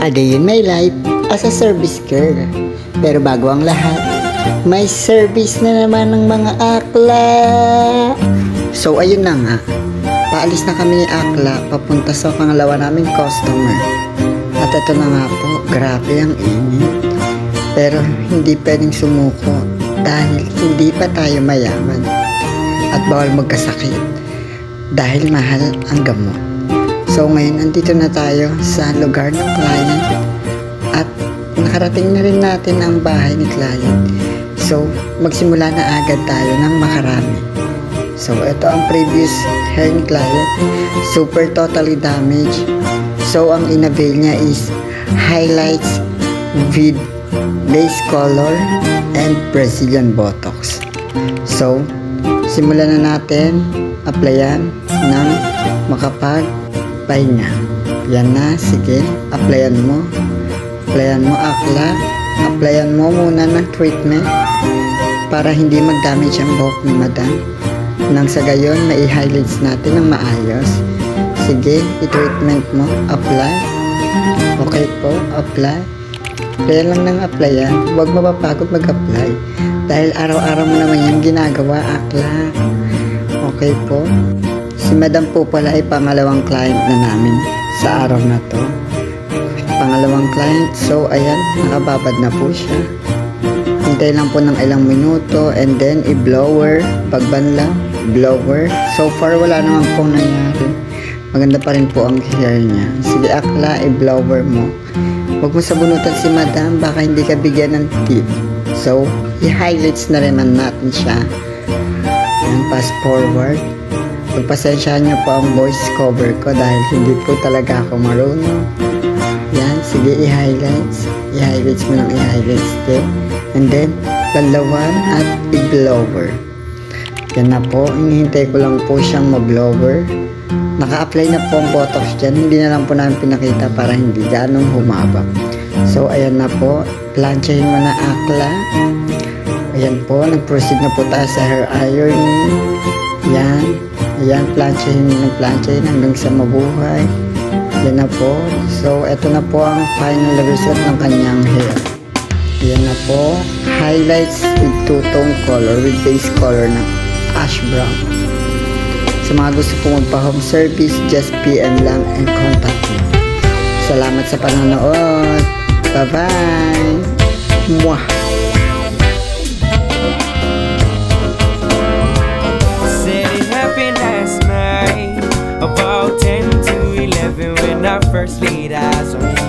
A day in my life as a service girl. Pero bago ang lahat, may service na naman ng mga akla. So ayun na nga, paalis na kami ni Akla papunta sa pangalawa naming customer. At ito na nga po, grabe ang init. Pero hindi pwedeng sumuko dahil hindi pa tayo mayaman. At bawal magkasakit dahil mahal ang gamot. So ngayon andito na tayo sa lugar ng client at nakarating na rin natin ang bahay ni client. So magsimula na agad tayo ng makarami. So ito ang previous hair ni client, super totally damaged. So ang in-avail niya is highlights with base color and Brazilian Botox. So simulan na natin applyan ng makapagpahinga. Yan na, sige, applyan mo Akla, applyan mo muna ng treatment para hindi mag-damage ang buhok ni madam. Nang sa gayon, mai-highlights natin ng maayos. Sige, i-treatment mo, apply. Okay po, apply. Kaya lang ng applyan, huwag mapapagod mag-apply dahil araw-araw mo naman yung ginagawa, Akla. Okay po. Si madam po pala ay pangalawang client na namin sa araw na to. Pangalawang client. So ayan, nakababad na po siya. Hintay lang po ng ilang minuto and then i-blower. Pagbanlaw, blower. So far wala naman pong nangyari. Maganda pa rin po ang hair niya. Sige Akla, i-blower mo. Huwag mo sabunutan si madam, baka hindi ka bigyan ng tip. So, i-highlights na rin natin siya. Ayan, pass forward. Pagpasensyahan niyo po ang voice cover ko dahil hindi po talaga ako marunong. Yan, sige i-highlights. I-highlights mo ng i-highlights din. And then, banlawan at i-blower. Yan na po, hinihintay ko lang po siyang ma-blower. Naka-apply na po ang Botox dyan. Hindi na lang po namin pinakita para hindi ganong humaba. So, ayan na po. Planchahin mo na Akla. Ayan po, nag-proceed na po tayo sa hair ironing. Yan. Ayan, planchahin hanggang sa mabuhay. Yan na po. So, ito na po ang final result ng kanyang hair. Yan na po. Highlights with two-tone color with base color na ash brown. Sa mga gusto pong magpa-home service, just PM lang and contact me. Salamat sa panonood. Bye-bye! Mwah! Said it happened last night, about 10 to 11 when I first laid eyes on you.